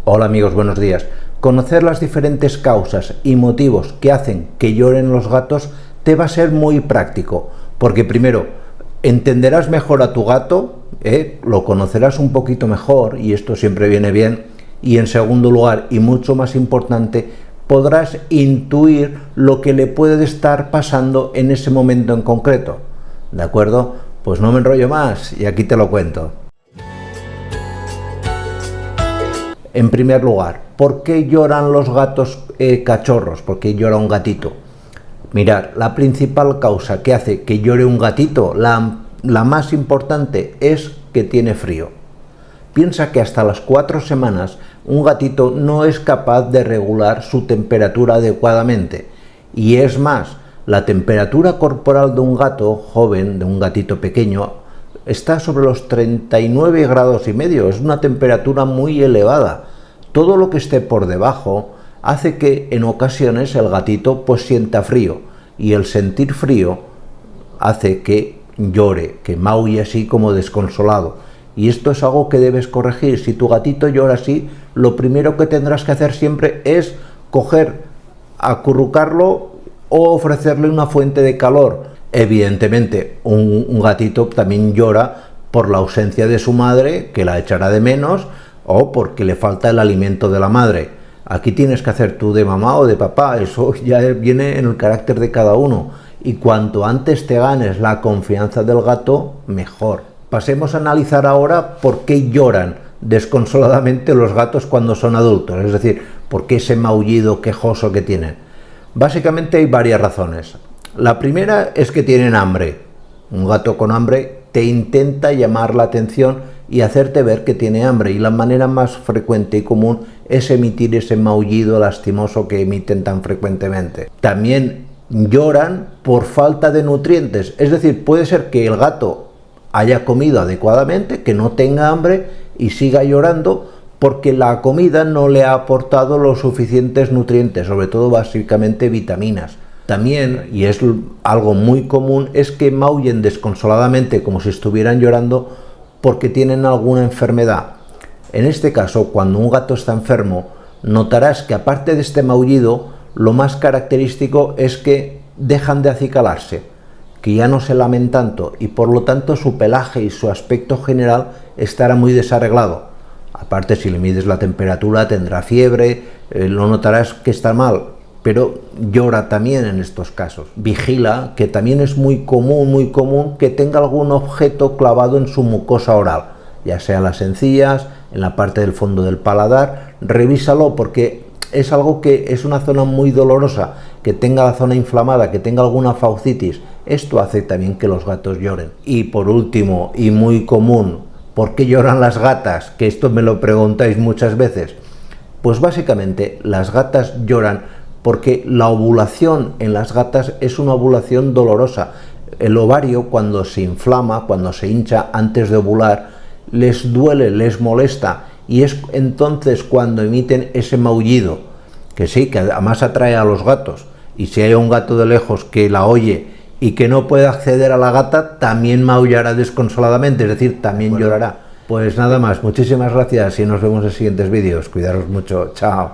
Hola amigos, buenos días. Conocer las diferentes causas y motivos que hacen que lloren los gatos te va a ser muy práctico, porque primero entenderás mejor a tu gato, lo conocerás un poquito mejor y esto siempre viene bien, y en segundo lugar y mucho más importante, podrás intuir lo que le puede estar pasando en ese momento en concreto. ¿De acuerdo? Pues no me enrollo más y aquí te lo cuento. En primer lugar, ¿por qué lloran los gatos cachorros? ¿Por qué llora un gatito? Mirad, la principal causa que hace que llore un gatito, la más importante, es que tiene frío. Piensa que hasta las 4 semanas un gatito no es capaz de regular su temperatura adecuadamente. Y es más, la temperatura corporal de un gato joven, de un gatito pequeño, está sobre los 39 grados y medio, es una temperatura muy elevada. Todo lo que esté por debajo hace que en ocasiones el gatito pues sienta frío, y el sentir frío hace que llore, que maulle así como desconsolado. Y esto es algo que debes corregir. Si tu gatito llora así, lo primero que tendrás que hacer siempre es coger, acurrucarlo o ofrecerle una fuente de calor. Evidentemente, un gatito también llora por la ausencia de su madre, que la echará de menos, o porque le falta el alimento de la madre. Aquí tienes que hacer tú de mamá o de papá, eso ya viene en el carácter de cada uno. Y cuanto antes te ganes la confianza del gato, mejor. Pasemos a analizar ahora por qué lloran desconsoladamente los gatos cuando son adultos, es decir, por qué ese maullido quejoso que tienen. Básicamente hay varias razones. La primera es que tienen hambre. Un gato con hambre te intenta llamar la atención y hacerte ver que tiene hambre, y la manera más frecuente y común es emitir ese maullido lastimoso que emiten tan frecuentemente. También lloran por falta de nutrientes, es decir, puede ser que el gato haya comido adecuadamente, que no tenga hambre y siga llorando porque la comida no le ha aportado los suficientes nutrientes, sobre todo básicamente vitaminas. También, y es algo muy común, es que maullen desconsoladamente como si estuvieran llorando porque tienen alguna enfermedad. En este caso, cuando un gato está enfermo, notarás que aparte de este maullido, lo más característico es que dejan de acicalarse, que ya no se lamen tanto, y por lo tanto su pelaje y su aspecto general estará muy desarreglado. Aparte, si le mides la temperatura, tendrá fiebre, lo notarás que está mal, pero llora también en estos casos. Vigila, que también es muy común que tenga algún objeto clavado en su mucosa oral, ya sea en las encías, en la parte del fondo del paladar. Revísalo porque es algo que es una zona muy dolorosa, que tenga la zona inflamada, que tenga alguna faucitis. Esto hace también que los gatos lloren. Y por último, y muy común, ¿por qué lloran las gatas? Que esto me lo preguntáis muchas veces. Pues básicamente las gatas lloran porque la ovulación en las gatas es una ovulación dolorosa. El ovario, cuando se inflama, cuando se hincha antes de ovular, les duele, les molesta, y es entonces cuando emiten ese maullido, que sí, que además atrae a los gatos. Y si hay un gato de lejos que la oye y que no puede acceder a la gata, también maullará desconsoladamente, es decir, también llorará. Pues nada más, muchísimas gracias y nos vemos en siguientes vídeos. Cuidaros mucho, chao.